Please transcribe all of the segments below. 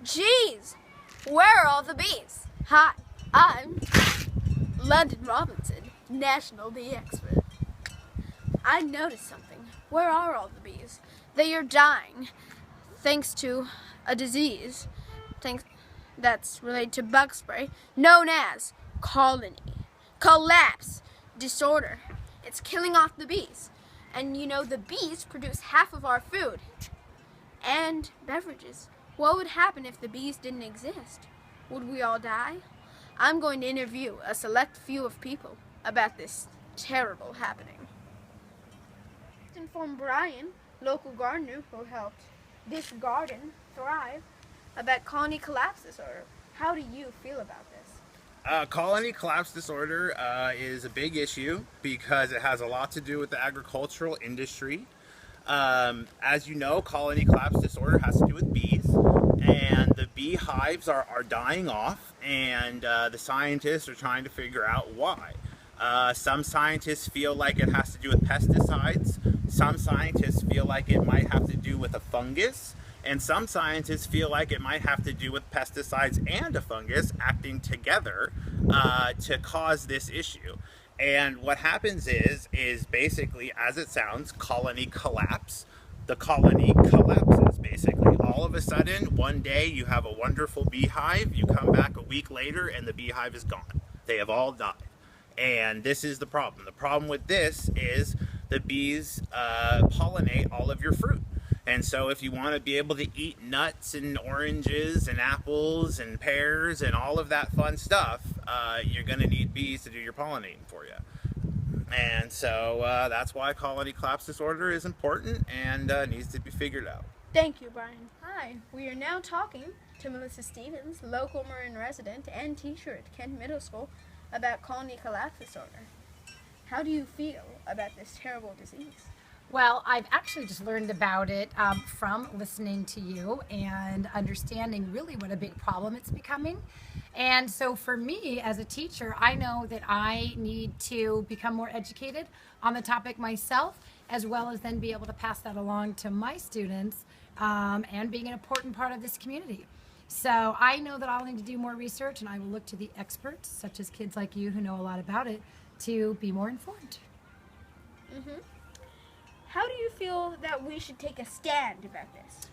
Geez, where are all the bees? Hi, I'm London Robinson, National Bee Expert. I noticed something. Where are all the bees? They are dying thanks to a disease that's related to bug spray known as colony collapse disorder. It's killing off the bees. And you know, the bees produce half of our food and beverages. What would happen if the bees didn't exist? Would we all die? I'm going to interview a select few of people about this terrible happening. Inform Brian, local gardener who helped this garden thrive, about colony collapse disorder. How do you feel about this? Colony collapse disorder is a big issue because it has a lot to do with the agricultural industry. As you know, colony collapse disorder has to do with bees, and the beehives are dying off, and the scientists are trying to figure out why. Some scientists feel like it has to do with pesticides. Some scientists feel like it might have to do with a fungus. And some scientists feel like it might have to do with pesticides and a fungus acting together to cause this issue. And what happens is basically, as it sounds, colony collapse. The colony collapses, basically. All of a sudden, one day you have a wonderful beehive, you come back a week later and the beehive is gone. They have all died. And this is the problem. The problem with this is the bees pollinate all of your fruit. And so if you want to be able to eat nuts and oranges and apples and pears and all of that fun stuff, you're going to need bees to do your pollinating for you. And so that's why colony collapse disorder is important and needs to be figured out. Thank you, Brian. Hi, we are now talking to Melissa Stevens, local Marin resident and teacher at Kent Middle School, about colony collapse disorder. How do you feel about this terrible disease? Well, I've actually just learned about it from listening to you and understanding really what a big problem it's becoming. And so for me as a teacher, I know that I need to become more educated on the topic myself, as well as then be able to pass that along to my students and being an important part of this community. So I know that I'll need to do more research, and I will look to the experts, such as kids like you who know a lot about it, to be more informed. Mm-hmm. How do you feel that we should take a stand about this?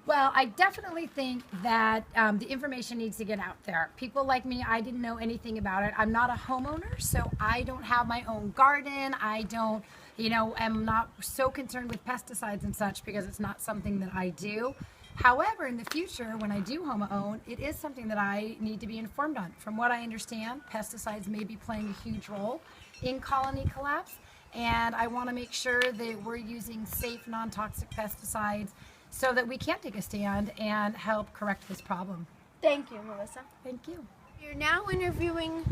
Well, I definitely think that the information needs to get out there. People like me, I didn't know anything about it. I'm not a homeowner, so I don't have my own garden. I don't, am not so concerned with pesticides and such because it's not something that I do. However, in the future, when I do home-own, it is something that I need to be informed on. From what I understand, pesticides may be playing a huge role in colony collapse. And I want to make sure that we're using safe, non-toxic pesticides so that we can take a stand and help correct this problem. Thank you, Melissa. Thank you. You're now interviewing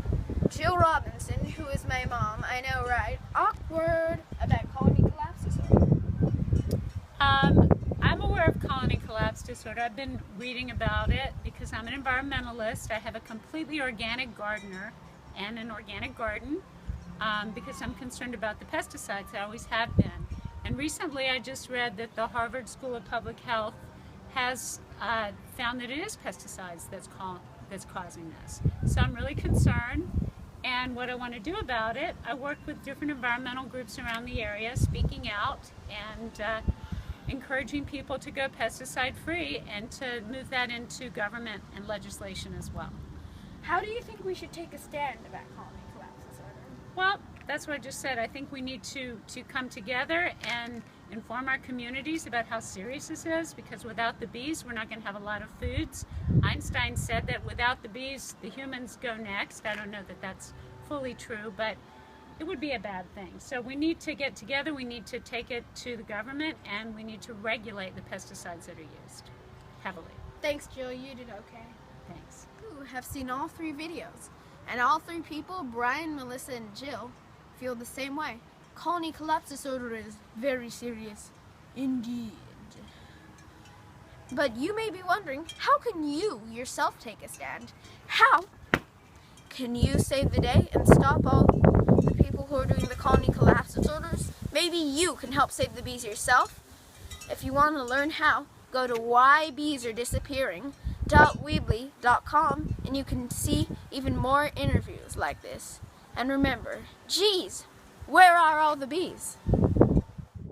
Jill Robinson, who is my mom. I know, right? Awkward about colony collapse disorder. I'm aware of colony collapse disorder. I've been reading about it because I'm an environmentalist. I have a completely organic gardener and an organic garden. Because I'm concerned about the pesticides. I always have been. And recently I just read that the Harvard School of Public Health has found that it is pesticides that's causing this. So I'm really concerned, and what I want to do about it, I work with different environmental groups around the area, speaking out and encouraging people to go pesticide free and to move that into government and legislation as well. How do you think we should take a stand about colony collapse disorder? Well, that's what I just said. I think we need to come together and inform our communities about how serious this is, because without the bees, we're not going to have a lot of foods. Einstein said that without the bees, the humans go next. I don't know that that's fully true, but it would be a bad thing. So we need to get together, we need to take it to the government, and we need to regulate the pesticides that are used heavily. Thanks, Jill. You did okay. Thanks. You have seen all 3 videos. And all 3 people, Brian, Melissa, and Jill, feel the same way. Colony collapse disorder is very serious indeed. But you may be wondering, how can you yourself take a stand? How can you save the day and stop all the people who are doing the colony collapse disorders? Maybe you can help save the bees yourself. If you want to learn how, go to whybeesardisappearing.weebly.com and you can see even more interviews like this. And remember, geez, where are all the bees?